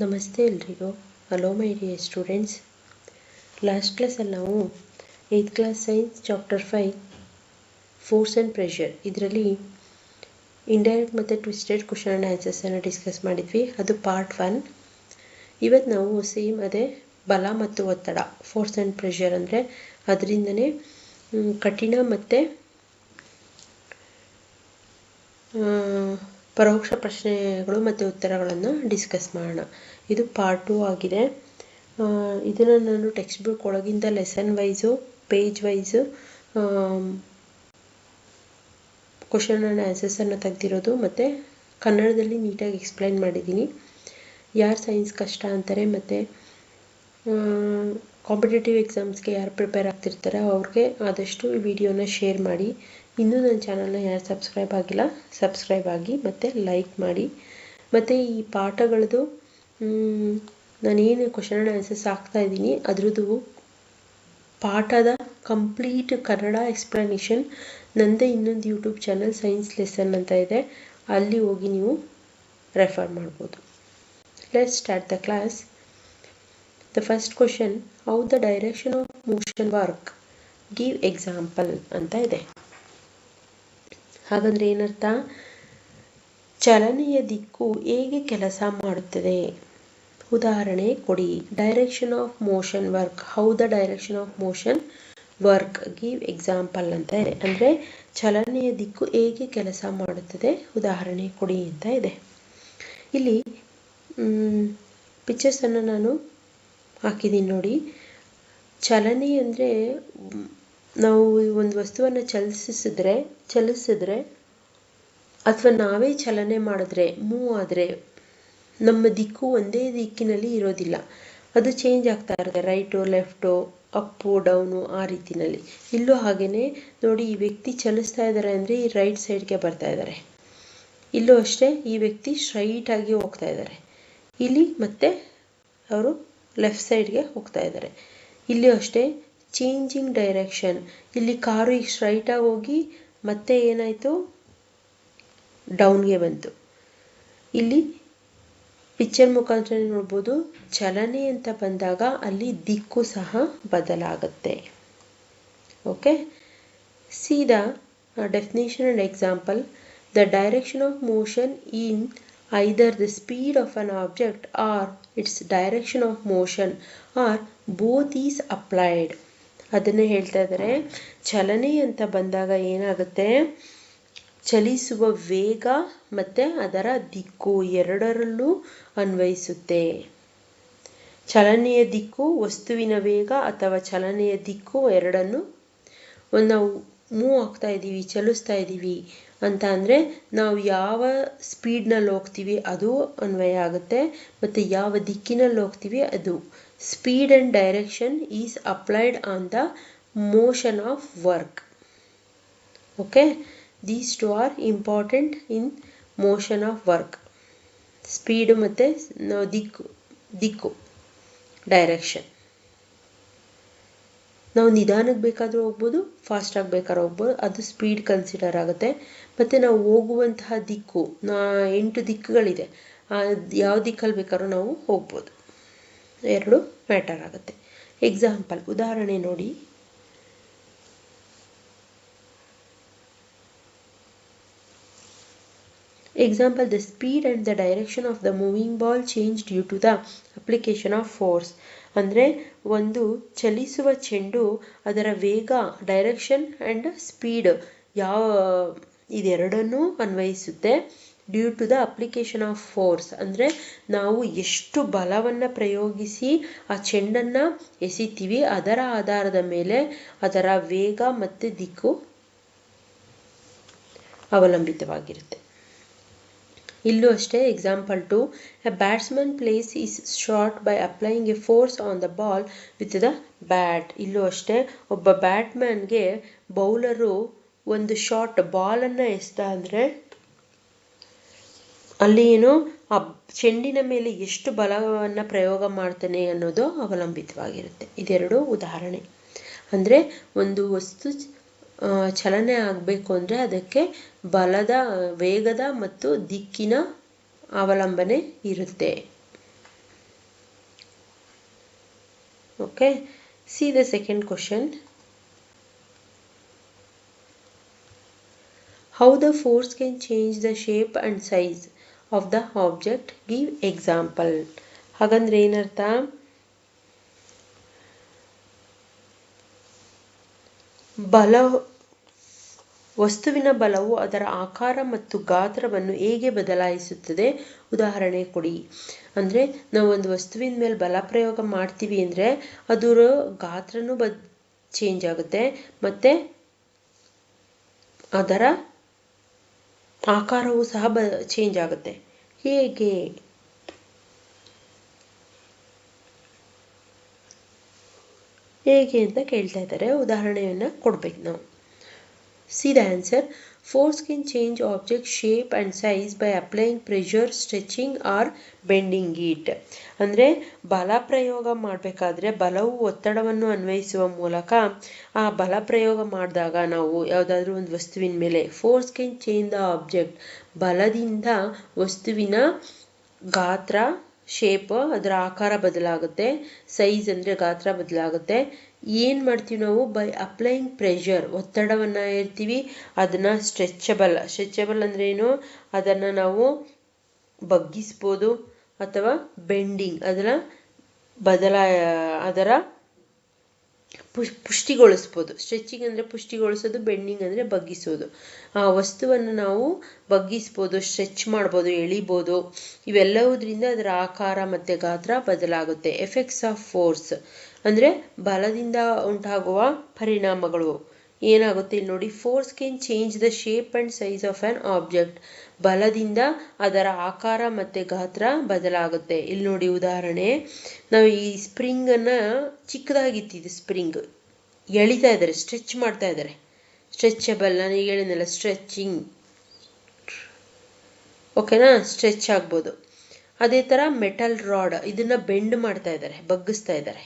ನಮಸ್ತೆ ಎಲ್ರಿಗೂ. Hello my dear students. Last ಕ್ಲಾಸಲ್ಲಿ ನಾವು 8th class science chapter 5 force and pressure ಇದರಲ್ಲಿ ಇಂಡೈರೆಕ್ಟ್ ಮತ್ತು ಟ್ವಿಸ್ಟೆಡ್ ಕ್ವಶನ್ ಆ್ಯಂಡ್ ಆನ್ಸರ್ಸನ್ನು ಡಿಸ್ಕಸ್ ಮಾಡಿದ್ವಿ. ಅದು ಪಾರ್ಟ್ 1. ಇವತ್ತು ನಾವು ಸೇಮ್ ಅದೇ ಬಲ ಮತ್ತು ಒತ್ತಡ, ಫೋರ್ಸ್ ಆ್ಯಂಡ್ ಪ್ರೆಷರ್ ಅಂದರೆ ಅದರಿಂದನೇ ಕಠಿಣ ಮತ್ತು ಪರೋಕ್ಷ ಪ್ರಶ್ನೆಗಳು ಮತ್ತು ಉತ್ತರಗಳನ್ನು ಡಿಸ್ಕಸ್ ಮಾಡೋಣ. ಇದು ಪಾರ್ಟ್ 2 ಆಗಿದೆ. ಇದನ್ನು ನಾನು ಟೆಕ್ಸ್ಟ್ ಬುಕ್ ಒಳಗಿಂದ lesson wise, page wise question and ಆನ್ಸರ್ಸನ್ನು ತೆಗೆದಿರೋದು ಮತ್ತು ಕನ್ನಡದಲ್ಲಿ ನೀಟಾಗಿ ಎಕ್ಸ್ಪ್ಲೈನ್ ಮಾಡಿದ್ದೀನಿ. ಯಾರು ಸೈನ್ಸ್ ಕಷ್ಟ ಅಂತಾರೆ ಮತ್ತು ಕಾಂಪಿಟೇಟಿವ್ ಎಕ್ಸಾಮ್ಸ್ಗೆ ಯಾರು ಪ್ರಿಪೇರ್ ಆಗ್ತಿರ್ತಾರೆ ಅವ್ರಿಗೆ ಆದಷ್ಟು ಈ ವಿಡಿಯೋನ ಶೇರ್ ಮಾಡಿ. ಇನ್ನೂ ನನ್ನ ಚಾನಲ್ನ ಯಾರು ಸಬ್ಸ್ಕ್ರೈಬ್ ಆಗಿಲ್ಲ ಸಬ್ಸ್ಕ್ರೈಬ್ ಆಗಿ ಮತ್ತು ಲೈಕ್ ಮಾಡಿ. ಮತ್ತು ಈ ಪಾಠಗಳದ್ದು ನಾನೇನು ಕ್ವಶನ್ ಆ್ಯಂಡ್ ಆನ್ಸರ್ಸ್ ಹಾಕ್ತಾಯಿದ್ದೀನಿ ಅದರದ್ದು ಪಾಠದ ಕಂಪ್ಲೀಟ್ ಕನ್ನಡ ಎಕ್ಸ್ಪ್ಲನೇಷನ್ ನನ್ನದೇ ಇನ್ನೊಂದು ಯೂಟ್ಯೂಬ್ ಚಾನಲ್ ಸೈನ್ಸ್ ಲೆಸನ್ ಅಂತ ಇದೆ, ಅಲ್ಲಿ ಹೋಗಿ ನೀವು ರೆಫರ್ ಮಾಡ್ಬೋದು. Let's start the class. The first question, how the direction of motion work, give example ಅಂತ ಇದೆ. ಹಾಗಂದ್ರೆ ಏನರ್ಥ? ಚಲನೆಯ ದಿಕ್ಕು ಹೇಗೆ ಕೆಲಸ ಮಾಡುತ್ತದೆ, ಉದಾಹರಣೆ ಕೊಡಿ. Direction of motion work, how the direction of motion work, give example ಅಂತ ಇದೆ. ಅಂದರೆ ಚಲನೆಯ ದಿಕ್ಕು ಹೇಗೆ ಕೆಲಸ ಮಾಡುತ್ತದೆ, ಉದಾಹರಣೆ ಕೊಡಿ ಅಂತ ಇದೆ. ಇಲ್ಲಿ ಪಿಕ್ಚರ್ಸನ್ನು ನಾನು ಹಾಕಿದ್ದೀನಿ ನೋಡಿ. ಚಲನೆ ಅಂದರೆ ನಾವು ಒಂದು ವಸ್ತುವನ್ನು ಚಲಿಸಿದ್ರೆ ಅಥವಾ ನಾವೇ ಚಲನೆ ಮಾಡಿದ್ರೆ, ಮೂವ್ ಆದರೆ ನಮ್ಮ ದಿಕ್ಕು ಒಂದೇ ದಿಕ್ಕಿನಲ್ಲಿ ಇರೋದಿಲ್ಲ, ಅದು ಚೇಂಜ್ ಆಗ್ತಾ ಇರುತ್ತೆ. ರೈಟು ಲೆಫ್ಟು ಅಪ್ಪು ಡೌನು ಆ ರೀತಿಯಲ್ಲಿ. ಇಲ್ಲೂ ಹಾಗೆಯೇ ನೋಡಿ, ಈ ವ್ಯಕ್ತಿ ಚಲಿಸ್ತಾ ಇದ್ದಾರೆ ಅಂದರೆ ಈ ರೈಟ್ ಸೈಡ್ಗೆ ಬರ್ತಾ ಇದ್ದಾರೆ. ಇಲ್ಲೂ ಅಷ್ಟೇ, ಈ ವ್ಯಕ್ತಿ ಸ್ಟ್ರೈಟಾಗಿ ಹೋಗ್ತಾ ಇದ್ದಾರೆ. ಇಲ್ಲಿ ಮತ್ತೆ ಅವರು ಲೆಫ್ಟ್ ಸೈಡ್ಗೆ ಹೋಗ್ತಾ ಇದ್ದಾರೆ. ಇಲ್ಲೂ ಅಷ್ಟೇ, ಚೇಂಜಿಂಗ್ ಡೈರೆಕ್ಷನ್. ಇಲ್ಲಿ ಕಾರು ಈಗ ಸ್ಟ್ರೈಟಾಗಿ ಹೋಗಿ ಮತ್ತೆ ಏನಾಯಿತು, ಡೌನ್ಗೆ ಬಂತು. ಇಲ್ಲಿ ಪಿಕ್ಚರ್ ಮುಖಾಂತರ ನೋಡ್ಬೋದು, ಚಲನೆ ಅಂತ ಬಂದಾಗ ಅಲ್ಲಿ ದಿಕ್ಕು ಸಹ ಬದಲಾಗುತ್ತೆ. Okay, see the definition and example. The direction of motion in either the speed of an object or its direction of motion or both is applied. ಅದನ್ನೇ ಹೇಳ್ತಾ ಇದ್ದಾರೆ. ಚಲನೆ ಅಂತ ಬಂದಾಗ ಏನಾಗುತ್ತೆ, ಚಲಿಸುವ ವೇಗ ಮತ್ತು ಅದರ ದಿಕ್ಕು ಎರಡರಲ್ಲೂ ಅನ್ವಯಿಸುತ್ತೆ. ಚಲನೆಯ ದಿಕ್ಕು ವಸ್ತುವಿನ ವೇಗ ಅಥವಾ ಚಲನೆಯ ದಿಕ್ಕು ಎರಡನ್ನು, ಒಂದು ನಾವು ಮೂವ್ ಆಗ್ತಾ ಇದ್ದೀವಿ, ಚಲಿಸ್ತಾ ಇದ್ದೀವಿ ಅಂತ ಅಂದರೆ ನಾವು ಯಾವ ಸ್ಪೀಡ್ನಲ್ಲಿ ಹೋಗ್ತೀವಿ ಅದು ಅನ್ವಯ ಆಗುತ್ತೆ, ಮತ್ತು ಯಾವ ದಿಕ್ಕಿನಲ್ಲಿ ಹೋಗ್ತೀವಿ ಅದು. Speed and direction is applied on the motion of work. Okay, these two are important in motion of work. Speed ಮತ್ತು ದಿಕ್ಕು ಡೈರೆಕ್ಷನ್. ನಾವು ನಿಧಾನಕ್ಕೆ ಬೇಕಾದರೂ ಹೋಗ್ಬೋದು, ಫಾಸ್ಟಾಗಿ ಬೇಕಾದ್ರೂ ಹೋಗ್ಬೋದು, ಅದು ಸ್ಪೀಡ್ ಕನ್ಸಿಡರ್ ಆಗುತ್ತೆ. ಮತ್ತು ನಾವು ಹೋಗುವಂತಹ ದಿಕ್ಕು 8 ದಿಕ್ಕುಗಳಿದೆ, ಯಾವ ದಿಕ್ಕಲ್ಲಿ ಬೇಕಾದ್ರೂ ನಾವು ಹೋಗ್ಬೋದು, ಎರಡು ಮ್ಯಾಟರ್ ಆಗುತ್ತೆ. ಎಕ್ಸಾಂಪಲ್, ಉದಾಹರಣೆ ನೋಡಿ. Example, the speed and the direction of the moving ball change due to the application of force. ಅಂದರೆ ಒಂದು ಚಲಿಸುವ ಚೆಂಡು ಅದರ ವೇಗ, ಡೈರೆಕ್ಷನ್ ಆ್ಯಂಡ್ ಸ್ಪೀಡ್ ಇದೆರಡನ್ನೂ ಅನ್ವಯಿಸುತ್ತೆ. Due to the application of force ಅಂದರೆ ನಾವು ಎಷ್ಟು ಬಲವನ್ನು ಪ್ರಯೋಗಿಸಿ ಆ ಚೆಂಡನ್ನು ಎಸಿತೀವಿ ಅದರ ಆಧಾರದ ಮೇಲೆ ಅದರ ವೇಗ ಮತ್ತು ದಿಕ್ಕು ಅವಲಂಬಿತವಾಗಿರುತ್ತೆ. ಇಲ್ಲೂ ಅಷ್ಟೇ. Example 2, A batsman place is shot by applying A force on the ball with the bat. ಇಲ್ಲೂ ಅಷ್ಟೇ, ಒಬ್ಬ ಬ್ಯಾಟ್ಮ್ಯಾನ್ಗೆ ಬೌಲರು ಒಂದು ಶಾಟ್ ಬಾಲನ್ನು ಎಸ್ದ ಅಂದರೆ ಅಲ್ಲಿ ಏನು ಆ ಚೆಂಡಿನ ಮೇಲೆ ಎಷ್ಟು ಬಲವನ್ನು ಪ್ರಯೋಗ ಮಾಡ್ತಾನೆ ಅನ್ನೋದು ಅವಲಂಬಿತವಾಗಿರುತ್ತೆ. ಇದೆರಡು ಉದಾಹರಣೆ. ಅಂದರೆ ಒಂದು ವಸ್ತು ಚಲನೆ ಆಗಬೇಕು ಅಂದರೆ ಅದಕ್ಕೆ ವೇಗದ ಮತ್ತು ದಿಕ್ಕಿನ ಅವಲಂಬನೆ ಇರುತ್ತೆ. Okay, see the second question. How the force can change the shape and size of the object? Give example. ಹಾಗಂದ್ರೆ ಏನರ್ಥ? ವಸ್ತುವಿನ ಬಲವು ಅದರ ಆಕಾರ ಮತ್ತು ಗಾತ್ರವನ್ನು ಹೇಗೆ ಬದಲಾಯಿಸುತ್ತದೆ? ಉದಾಹರಣೆ ಕೊಡಿ. ಅಂದರೆ ನಾವು ಒಂದು ವಸ್ತುವಿನ ಮೇಲೆ ಬಲ ಪ್ರಯೋಗ ಮಾಡ್ತೀವಿ ಅಂದರೆ ಅದರ ಗಾತ್ರನೂ ಚೇಂಜ್ ಆಗುತ್ತೆ ಮತ್ತು ಅದರ ಆಕಾರವೂ ಸಹ ಚೇಂಜ್ ಆಗುತ್ತೆ. ಹೇಗೆ? ಹೇಗೆ ಅಂತ ಕೇಳ್ತಾ ಇದ್ದಾರೆ. ಉದಾಹರಣೆಯನ್ನು ಕೊಡ್ಬೇಕು ನಾವು. See the answer. Force can change object shape and size by applying pressure, stretching or bending it. ಅಂದರೆ ಬಲ ಪ್ರಯೋಗ ಮಾಡಬೇಕಾದ್ರೆ ಬಲವು ಒತ್ತಡವನ್ನು ಅನ್ವಯಿಸುವ ಮೂಲಕ ಆ ಬಲ ಪ್ರಯೋಗ ಮಾಡಿದಾಗ ನಾವು ಯಾವುದಾದ್ರೂ ಒಂದು ವಸ್ತುವಿನ ಮೇಲೆ force can change the object, ಬಲದಿಂದ ವಸ್ತುವಿನ ಗಾತ್ರ, ಶೇಪ್, ಅದರ ಆಕಾರ ಬದಲಾಗುತ್ತೆ. ಸೈಜ್ ಅಂದರೆ ಗಾತ್ರ ಬದಲಾಗುತ್ತೆ. ಏನು ಮಾಡ್ತೀವಿ ನಾವು? ಬೈ ಅಪ್ಲೈಯಿಂಗ್ ಪ್ರೆಷರ್, ಒತ್ತಡವನ್ನು ಇರ್ತೀವಿ, ಅದನ್ನು ಸ್ಟ್ರೆಚಬಲ್ ಅಂದರೆ ಏನು? ಅದನ್ನು ನಾವು ಬಗ್ಗಿಸ್ಬೋದು ಅಥವಾ ಬೆಂಡಿಂಗ್, ಅದರ ಪುಷ್ಟಿಗೊಳಿಸ್ಬೋದು. ಸ್ಟ್ರೆಚಿಂಗ್ ಅಂದರೆ ಪುಷ್ಟಿಗೊಳಿಸೋದು, ಬೆಂಡಿಂಗ್ ಅಂದರೆ ಬಗ್ಗಿಸೋದು. ಆ ವಸ್ತುವನ್ನು ನಾವು ಬಗ್ಗಿಸ್ಬೋದು, ಸ್ಟ್ರೆಚ್ ಮಾಡ್ಬೋದು, ಎಳಿಬೋದು. ಇವೆಲ್ಲವುದರಿಂದ ಅದರ ಆಕಾರ ಮತ್ತು ಗಾತ್ರ ಬದಲಾಗುತ್ತೆ. ಎಫೆಕ್ಟ್ಸ್ ಆಫ್ ಫೋರ್ಸ್ ಅಂದರೆ ಬಲದಿಂದ ಉಂಟಾಗುವ ಪರಿಣಾಮಗಳು ಏನಾಗುತ್ತೆ ಇಲ್ಲಿ ನೋಡಿ. Force can change the shape and size of an object. ಬಲದಿಂದ ಅದರ ಆಕಾರ ಮತ್ತು ಗಾತ್ರ ಬದಲಾಗುತ್ತೆ. ಇಲ್ಲಿ ನೋಡಿ ಉದಾಹರಣೆ. ನಾವು ಈ ಸ್ಪ್ರಿಂಗನ್ನು ಚಿಕ್ಕದಾಗಿತ್ತಿದ್ದು ಸ್ಪ್ರಿಂಗ್ ಎಳಿತಾ ಇದ್ದಾರೆ, ಸ್ಟ್ರೆಚ್ ಮಾಡ್ತಾ ಇದ್ದಾರೆ. ಸ್ಟ್ರೆಚಬಲ್, ನಾನು ಈಗ ಹೇಳಿದ್ನಲ್ಲ ಸ್ಟ್ರೆಚಿಂಗ್, ಓಕೆನಾ? ಸ್ಟ್ರೆಚ್ ಆಗ್ಬೋದು. ಅದೇ ಥರ ಮೆಟಲ್ ರಾಡ್, ಇದನ್ನು ಬೆಂಡ್ ಮಾಡ್ತಾ ಇದ್ದಾರೆ, ಬಗ್ಗಿಸ್ತಾ ಇದ್ದಾರೆ.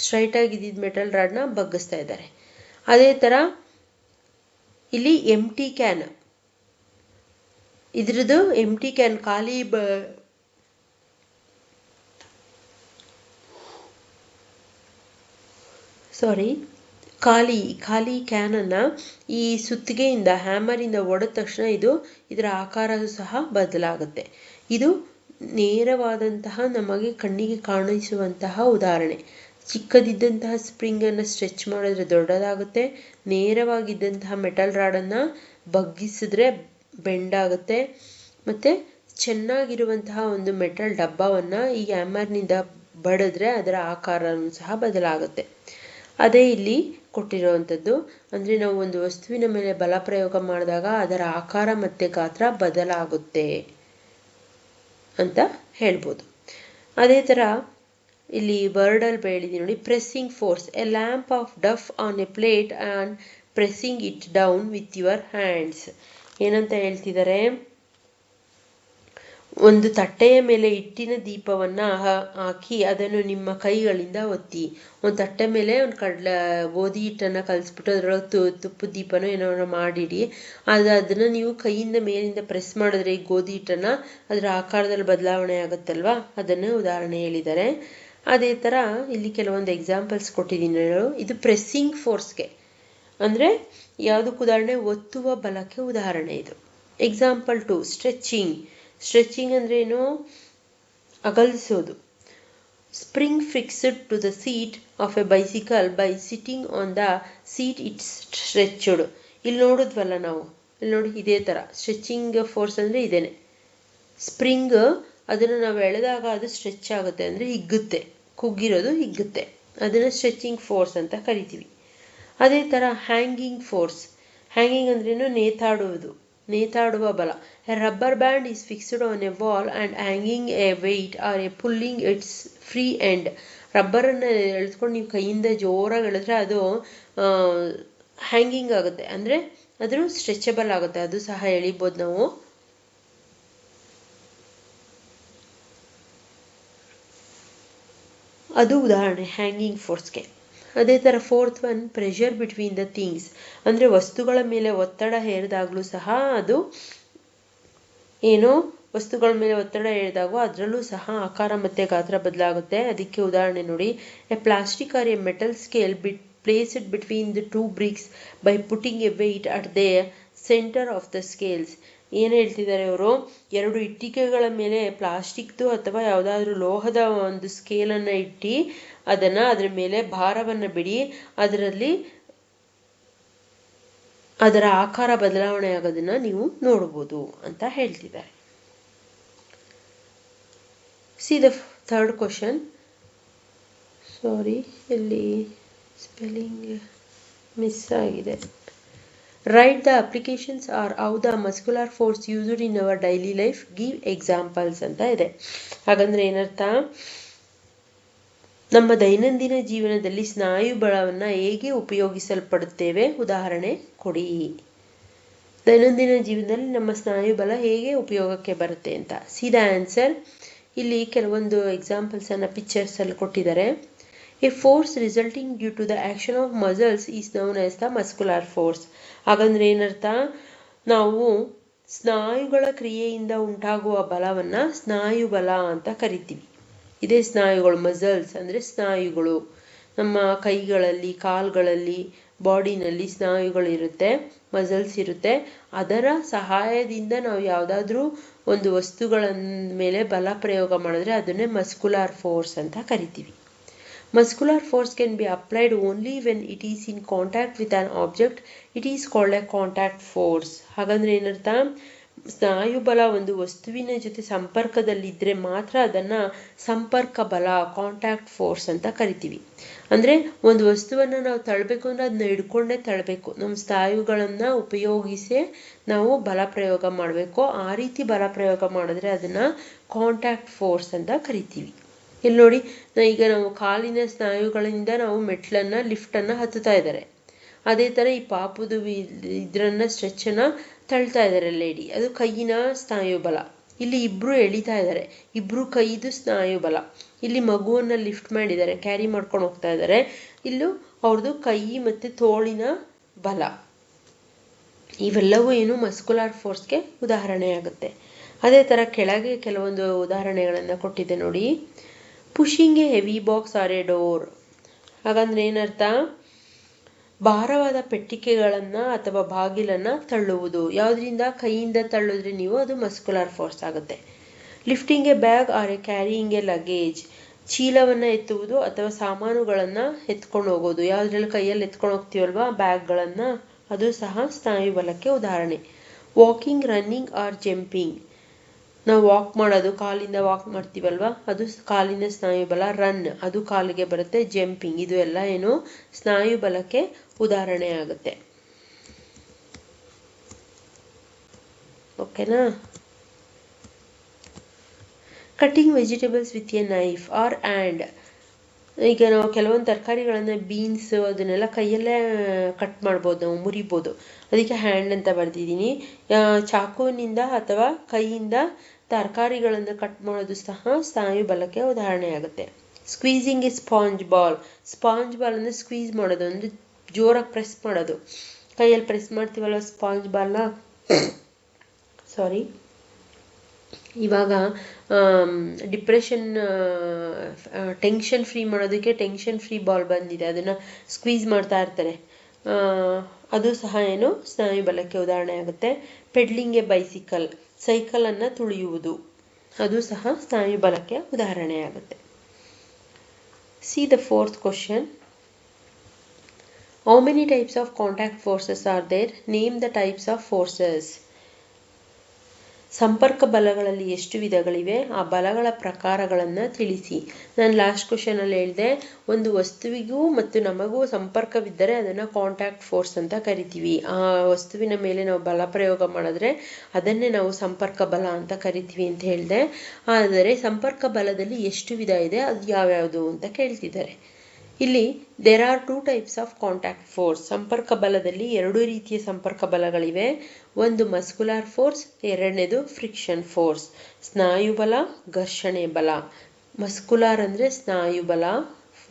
ಸ್ಟ್ರೈಟ್ ಆಗಿದ್ದ ಮೆಟಲ್ ರಾಡ್ನ ಬಗ್ಗಿಸ್ತಾ ಇದ್ದಾರೆ. ಅದೇ ಥರ ಇಲ್ಲಿ ಎಂಟಿ ಕ್ಯಾನ್, ಇದ್ರದ್ದು ಎಂಟಿ ಕ್ಯಾನ್ ಖಾಲಿ ಖಾಲಿ ಕ್ಯಾನನ್ನು ಈ ಸುತ್ತಿಗೆಯಿಂದ, ಹ್ಯಾಮರಿಂದ ಹೊಡೆದ ತಕ್ಷಣ ಇದರ ಆಕಾರ ಸಹ ಬದಲಾಗುತ್ತೆ. ಇದು ನೇರವಾದಂತಹ, ನಮಗೆ ಕಣ್ಣಿಗೆ ಕಾಣಿಸುವಂತಹ ಉದಾಹರಣೆ. ಚಿಕ್ಕದಿದ್ದಂತಹ ಸ್ಪ್ರಿಂಗನ್ನು ಸ್ಟ್ರೆಚ್ ಮಾಡಿದ್ರೆ ದೊಡ್ಡದಾಗುತ್ತೆ. ನೇರವಾಗಿದ್ದಂತಹ ಮೆಟಲ್ ರಾಡನ್ನು ಬಗ್ಗಿಸಿದ್ರೆ ಬೆಂಡಾಗುತ್ತೆ. ಮತ್ತು ಚೆನ್ನಾಗಿರುವಂತಹ ಒಂದು ಮೆಟಲ್ ಡಬ್ಬವನ್ನು ಈ ಹ್ಯಾಮರ್ನಿಂದ ಬಡಿದ್ರೆ ಅದರ ಆಕಾರವೂ ಸಹ ಬದಲಾಗುತ್ತೆ. ಅದೇ ಇಲ್ಲಿ ಕೊಟ್ಟಿರುವಂಥದ್ದು. ಅಂದರೆ ನಾವು ಒಂದು ವಸ್ತುವಿನ ಮೇಲೆ ಬಲ ಪ್ರಯೋಗ ಮಾಡಿದಾಗ ಅದರ ಆಕಾರ ಮತ್ತು ಗಾತ್ರ ಬದಲಾಗುತ್ತೆ ಅಂತ ಹೇಳ್ಬೋದು. ಅದೇ ಥರ ಇಲ್ಲಿ ವರ್ಡಲ್ಲಿ ಹೇಳಿದ್ದೀನಿ ನೋಡಿ. Pressing force, A lamp of deaf on A plate and pressing it down with your hands. ಏನಂತ ಹೇಳ್ತಿದ್ದಾರೆ? ಒಂದು ತಟ್ಟೆಯ ಮೇಲೆ ಹಿಟ್ಟಿನ ದೀಪವನ್ನು ಹಾಕಿ ಅದನ್ನು ನಿಮ್ಮ ಕೈಗಳಿಂದ ಒತ್ತಿ. ಒಂದು ತಟ್ಟೆ ಮೇಲೆ ಒಂದು ಗೋಧಿ ಹಿಟ್ಟನ್ನು ಕಲಿಸ್ಬಿಟ್ಟು ಅದರೊಳಗೆ ತುಪ್ಪದ ದೀಪನೋ ಏನೋ ಮಾಡಿಡಿ. ಅದನ್ನು ನೀವು ಕೈಯಿಂದ ಮೇಲಿಂದ ಪ್ರೆಸ್ ಮಾಡಿದ್ರೆ ಈ ಗೋಧಿ ಹಿಟ್ಟನ್ನು ಅದರ ಆಕಾರದಲ್ಲಿ ಬದಲಾವಣೆ ಆಗುತ್ತಲ್ವ, ಅದನ್ನು ಉದಾಹರಣೆ ಹೇಳಿದ್ದಾರೆ. ಅದೇ ಥರ ಇಲ್ಲಿ ಕೆಲವೊಂದು ಎಕ್ಸಾಂಪಲ್ಸ್ ಕೊಟ್ಟಿದ್ದೀನಿ. ಇದು ಪ್ರೆಸ್ಸಿಂಗ್ ಫೋರ್ಸ್ಗೆ, ಅಂದರೆ ಯಾವುದಕ್ಕೆ ಉದಾಹರಣೆ? ಒತ್ತುವ ಬಲಕ್ಕೆ ಉದಾಹರಣೆ ಇದು. ಎಕ್ಸಾಂಪಲ್ 2, ಸ್ಟ್ರೆಚಿಂಗ್ ಅಂದರೆ ಏನು? ಅಗಲಿಸೋದು. Spring fixed to the seat of a bicycle by sitting on the seat it's stretched. ಇಲ್ಲಿ ನೋಡಿದ್ವಲ್ಲ ನಾವು, ಇಲ್ಲಿ ನೋಡಿ ಇದೇ ಥರ ಸ್ಟ್ರೆಚಿಂಗ್ ಫೋರ್ಸ್ ಅಂದರೆ ಇದೇನೆ. ಸ್ಪ್ರಿಂಗ್ ಅದನ್ನು ನಾವು ಎಳೆದಾಗ ಅದು ಸ್ಟ್ರೆಚ್ ಆಗುತ್ತೆ, ಅಂದರೆ ಹಿಗ್ಗುತ್ತೆ, ಕುಗ್ಗಿರೋದು ಹಿಗ್ಗುತ್ತೆ. ಅದನ್ನು ಸ್ಟ್ರೆಚಿಂಗ್ ಫೋರ್ಸ್ ಅಂತ ಕರಿತೀವಿ. ಅದೇ ಥರ ಹ್ಯಾಂಗಿಂಗ್ ಫೋರ್ಸ್. ಹ್ಯಾಂಗಿಂಗ್ ಅಂದ್ರೇನು? ನೇತಾಡುವ ಬಲ. A rubber band is fixed on a wall and hanging a weight or a pulling its free end. ರಬ್ಬರನ್ನು ಎಳೆದುಕೊಂಡು ನೀವು ಕೈಯಿಂದ ಜೋರಾಗಿ ಎಳೆದ್ರೆ ಅದು ಹ್ಯಾಂಗಿಂಗ್ ಆಗುತ್ತೆ, ಅಂದರೆ ಅದು ಸ್ಟ್ರೆಚಬಲ್ ಆಗುತ್ತೆ, ಅದು ಸಹ ಎಳಿಬೋದು ನಾವು. ಅದು ಉದಾಹರಣೆ ಹ್ಯಾಂಗಿಂಗ್ ಫೋರ್ಸ್ಗೆ. ಅದೇ ಥರ 4th one, pressure between the things. ಅಂದರೆ ವಸ್ತುಗಳ ಮೇಲೆ ಒತ್ತಡ ಹೇರಿದಾಗಲೂ ಸಹ ಅದು ಏನೋ ವಸ್ತುಗಳ ಮೇಲೆ ಒತ್ತಡ ಹೇಳಿದಾಗ ಅದರಲ್ಲೂ ಸಹ ಆಕಾರ ಮತ್ತು ಗಾತ್ರ ಬದಲಾಗುತ್ತೆ. ಅದಕ್ಕೆ ಉದಾಹರಣೆ ನೋಡಿ, a plastic or a metal scale placed between the two bricks by putting a weight at the center of the scales. ಏನು ಹೇಳ್ತಿದ್ದಾರೆ ಅವರು, ಎರಡು ಇಟ್ಟಿಗೆಗಳ ಮೇಲೆ ಪ್ಲಾಸ್ಟಿಕ್ದು ಅಥವಾ ಯಾವುದಾದ್ರೂ ಲೋಹದ ಒಂದು ಸ್ಕೇಲನ್ನು ಇಟ್ಟು ಅದರ ಮೇಲೆ ಭಾರವನ್ನು ಬಿಡಿ, ಅದರ ಆಕಾರ ಬದಲಾವಣೆ ಆಗೋದನ್ನ ನೀವು ನೋಡ್ಬೋದು ಅಂತ ಹೇಳ್ತಿದ್ದಾರೆ. See the third question. ಇಲ್ಲಿ ಸ್ಪೆಲ್ಲಿಂಗ್ ಮಿಸ್ ಆಗಿದೆ. Write the applications or how the muscular force used in our daily life, give examples ಅಂತ ಇದೆ. ಹಾಗಂದ್ರೆ ಏನರ್ಥ, ನಮ್ಮ ದೈನಂದಿನ ಜೀವನದಲ್ಲಿ ಸ್ನಾಯು ಬಲವನ್ನು ಹೇಗೆ ಉಪಯೋಗಿಸಲ್ಪಡುತ್ತೇವೆ, ಉದಾಹರಣೆ ಕೊಡಿ. ದೈನಂದಿನ ಜೀವನದಲ್ಲಿ ನಮ್ಮ ಸ್ನಾಯು ಬಲ ಹೇಗೆ ಉಪಯೋಗಕ್ಕೆ ಬರುತ್ತೆ ಅಂತ. See the answer. ಇಲ್ಲಿ ಕೆಲವೊಂದು ಎಕ್ಸಾಂಪಲ್ಸ್ ಅನ್ನ ಪಿಕ್ಚರ್ಸ್ ಅಲ್ಲಿ ಕೊಟ್ಟಿದ್ದಾರೆ. A force resulting due to the action of muscles is known as the muscular force. ಹಾಗಂದ್ರೆ ಏನರ್ಥ, ನಾವು ಸ್ನಾಯುಗಳ ಕ್ರಿಯೆಯಿಂದ ಉಂಟಾಗುವ ಬಲವನ್ನ ಸ್ನಾಯು ಬಲ ಅಂತ ಕರಿತೀವಿ. ಇದೇ ಸ್ನಾಯುಗಳು, ಮಸಲ್ಸ್ ಅಂದ್ರೆ ಸ್ನಾಯುಗಳು. ನಮ್ಮ ಕೈಗಳಲ್ಲಿ, ಕಾಲ್ಗಳಲ್ಲಿ, ಬಾಡಿನಲ್ಲಿ ಸ್ನಾಯುಗಳಿರುತ್ತೆ, ಮಸಲ್ಸ್ ಇರುತ್ತೆ. ಅದರ ಸಹಾಯದಿಂದ ನಾವು ಯಾವುದಾದ್ರೂ ಒಂದು ವಸ್ತುಗಳ ಮೇಲೆ ಬಲ ಪ್ರಯೋಗ ಮಾಡಿದ್ರೆ ಅದನ್ನೇ ಮಸ್ಕ್ಯುಲರ್ ಫೋರ್ಸ್ ಅಂತ ಕರಿತೀವಿ. Muscular force can be applied only when it is in contact with an object. It is called a contact force. ಹಾಗಂದ್ರೆ ಏನರ್ಥ, ಸ್ನಾಯು ಬಲ ಒಂದು ವಸ್ತುವಿನ ಜೊತೆ ಸಂಪರ್ಕದಲ್ಲಿದ್ದರೆ ಮಾತ್ರ ಅದನ್ನ ಸಂಪರ್ಕ ಬಲ, ಕಾಂಟ್ಯಾಕ್ಟ್ ಫೋರ್ಸ್ ಅಂತ ಕರಿತೀವಿ. ಅಂದ್ರೆ ಒಂದು ವಸ್ತುವನ್ನ ನಾವು ತಳ್ಳಬೇಕು ಅಂದ್ರೆ ಅದನ್ನ ಹಿಡ್ಕೊಂಡೇ ತಳ್ಳಬೇಕು. ನಮ್ಮ ಸ್ನಾಯುಗಳನ್ನ ಉಪಯೋಗಿಸಿ ನಾವು ಬಲ ಪ್ರಯೋಗ ಮಾಡಬೇಕು. ಆ ರೀತಿ ಬಲ ಪ್ರಯೋಗ ಮಾಡಿದ್ರೆ ಅದನ್ನ ಕಾಂಟ್ಯಾಕ್ಟ್ ಫೋರ್ಸ್ ಅಂತ ಕರಿತೀವಿ. ಇಲ್ಲಿ ನೋಡಿ, ಈಗ ನಾವು ಕಾಲಿನ ಸ್ನಾಯುಗಳಿಂದ ನಾವು ಮೆಟ್ಲನ್ನ, ಲಿಫ್ಟನ್ನು ಹತ್ತುತ್ತಾ ಇದ್ದಾರೆ. ಅದೇ ಥರ ಈ ಪಾಪುದು ಸ್ಟ್ರೆಚ್ಚನ್ನು ತಳ್ತಾ ಇದ್ದಾರೆ ಲೇಡಿ, ಅದು ಕೈಯಿನ ಸ್ನಾಯು ಬಲ. ಇಲ್ಲಿ ಇಬ್ರು ಎಳಿತಾ ಇದ್ದಾರೆ, ಇಬ್ರು ಕೈದು ಸ್ನಾಯು ಬಲ. ಇಲ್ಲಿ ಮಗುವನ್ನ ಲಿಫ್ಟ್ ಮಾಡಿದ್ದಾರೆ, ಕ್ಯಾರಿ ಮಾಡ್ಕೊಂಡು ಹೋಗ್ತಾ ಇದ್ದಾರೆ, ಇಲ್ಲೂ ಅವ್ರದ್ದು ಕೈ ಮತ್ತು ತೋಳಿನ ಬಲ. ಇವೆಲ್ಲವೂ ಏನು ಮಸ್ಕ್ಯುಲರ್ ಫೋರ್ಸ್ಗೆ ಉದಾಹರಣೆ ಆಗುತ್ತೆ. ಅದೇ ಥರ ಕೆಳಗೆ ಕೆಲವೊಂದು ಉದಾಹರಣೆಗಳನ್ನು ಕೊಟ್ಟಿದೆ ನೋಡಿ. Pushing a heavy box or a door. ಹಾಗಂದ್ರೆ ಏನರ್ಥ, ಭಾರವಾದ ಪೆಟ್ಟಿಗೆಗಳನ್ನು ಅಥವಾ ಬಾಗಿಲನ್ನು ತಳ್ಳುವುದು. ಯಾವುದರಿಂದ? ಕೈಯಿಂದ ತಳ್ಳಿದ್ರೆ ನೀವು, ಅದು ಮಸ್ಕ್ಯುಲರ್ ಫೋರ್ಸ್ ಆಗುತ್ತೆ. Lifting a bag or a carrying a luggage. ಚೀಲವನ್ನು ಎತ್ತುವುದು ಅಥವಾ ಸಾಮಾನುಗಳನ್ನು ಎತ್ಕೊಂಡು ಹೋಗೋದು. ಯಾವುದ್ರಲ್ಲಿ? ಕೈಯಲ್ಲಿ ಎತ್ಕೊಂಡು ಹೋಗ್ತೀವಲ್ವಾ ಬ್ಯಾಗ್ಗಳನ್ನು, ಅದು ಸಹ ಸ್ನಾಯು ಬಲಕ್ಕೆ ಉದಾಹರಣೆ. Walking, running R jumping. ನಾವು ವಾಕ್ ಮಾಡೋದು, ಕಾಲಿಂದ ವಾಕ್ ಮಾಡ್ತೀವಲ್ವಾ, ಅದು ಕಾಲಿನ ಸ್ನಾಯು ಬಲ. ರನ್, ಅದು ಕಾಲಿಗೆ ಬರುತ್ತೆ. ಜಂಪಿಂಗ್, ಇದು ಎಲ್ಲ ಏನು ಸ್ನಾಯು ಬಲಕ್ಕೆ ಉದಾಹರಣೆ ಆಗುತ್ತೆ. ಓಕೆನಾ? Cutting vegetables with a knife or hand. ಈಗ ನಾವು ಕೆಲವೊಂದು ತರಕಾರಿಗಳನ್ನು, ಬೀನ್ಸ್, ಅದನ್ನೆಲ್ಲ ಕೈಯಲ್ಲೇ ಕಟ್ ಮಾಡ್ಬೋದು, ನಾವು ಮುರಿಬೋದು. ಅದಕ್ಕೆ ಹ್ಯಾಂಡ್ ಅಂತ ಬರೆದಿದ್ದೀನಿ. ಚಾಕುವಿನಿಂದ ಅಥವಾ ಕೈಯಿಂದ ತರಕಾರಿಗಳನ್ನು ಕಟ್ ಮಾಡೋದು ಸಹ ಸ್ನಾಯು ಬಲಕ್ಕೆ ಉದಾಹರಣೆ ಆಗುತ್ತೆ. Squeezing A sponge ball. Sponge ball ಅಂದರೆ ಸ್ಕ್ವೀಸ್ ಮಾಡೋದು, ಅಂದರೆ ಜೋರಾಗಿ ಪ್ರೆಸ್ ಮಾಡೋದು. ಕೈಯಲ್ಲಿ ಪ್ರೆಸ್ ಮಾಡ್ತೀವಲ್ವ ಸ್ಪಾಂಜ್ ಬಾಲ್ನ, ಇವಾಗ ಡಿಪ್ರೆಷನ್, ಟೆನ್ಷನ್ ಫ್ರೀ ಮಾಡೋದಕ್ಕೆ ಟೆನ್ಷನ್ ಫ್ರೀ ಬಾಲ್ ಬಂದಿದೆ, ಅದನ್ನು ಸ್ಕ್ವೀಸ್ ಮಾಡ್ತಾ ಇರ್ತಾರೆ. ಅದು ಸಹ ಏನು ಸ್ನಾಯು ಬಲಕ್ಕೆ ಉದಾಹರಣೆ ಆಗುತ್ತೆ. Pedalling a bicycle. ಸೈಕಲನ್ನು ತುಳಿಯುವುದು, ಅದು ಸಹ ಸ್ನಾಯು ಬಲಕ್ಕೆ ಉದಾಹರಣೆ ಆಗುತ್ತೆ. See the fourth question. How many types of contact forces are there? Name the types of forces. ಸಂಪರ್ಕ ಬಲಗಳಲ್ಲಿ ಎಷ್ಟು ವಿಧಗಳಿವೆ? ಆ ಬಲಗಳ ಪ್ರಕಾರಗಳನ್ನು ತಿಳಿಸಿ. ನಾನು ಲಾಸ್ಟ್ ಕ್ವಶನಲ್ಲಿ ಹೇಳಿದೆ, ಒಂದು ವಸ್ತುವಿಗೂ ಮತ್ತು ನಮಗೂ ಸಂಪರ್ಕವಿದ್ದರೆ ಅದನ್ನು ಕಾಂಟ್ಯಾಕ್ಟ್ ಫೋರ್ಸ್ ಅಂತ ಕರಿತೀವಿ. ಆ ವಸ್ತುವಿನ ಮೇಲೆ ನಾವು ಬಲ ಪ್ರಯೋಗ ಮಾಡಿದ್ರೆ ಅದನ್ನೇ ನಾವು ಸಂಪರ್ಕ ಬಲ ಅಂತ ಕರಿತೀವಿ ಅಂತ ಹೇಳಿದೆ. ಆದರೆ ಸಂಪರ್ಕ ಬಲದಲ್ಲಿ ಎಷ್ಟು ವಿಧ ಇದೆ, ಅದು ಯಾವ್ಯಾವುದು ಅಂತ ಕೇಳ್ತಿದ್ದಾರೆ. ಇಲ್ಲಿ there are 2 types of contact force. ಸಂಪರ್ಕ ಬಲದಲ್ಲಿ 2 ರೀತಿಯ ಸಂಪರ್ಕ ಬಲಗಳಿವೆ. ಒಂದು ಮಸ್ಕ್ಯುಲರ್ ಫೋರ್ಸ್, ಎರಡನೇದು ಫ್ರಿಕ್ಷನ್ ಫೋರ್ಸ್. ಸ್ನಾಯು ಬಲ, ಘರ್ಷಣೆ ಬಲ. ಮಸ್ಕ್ಯುಲರ್ ಅಂದರೆ ಸ್ನಾಯು ಬಲ,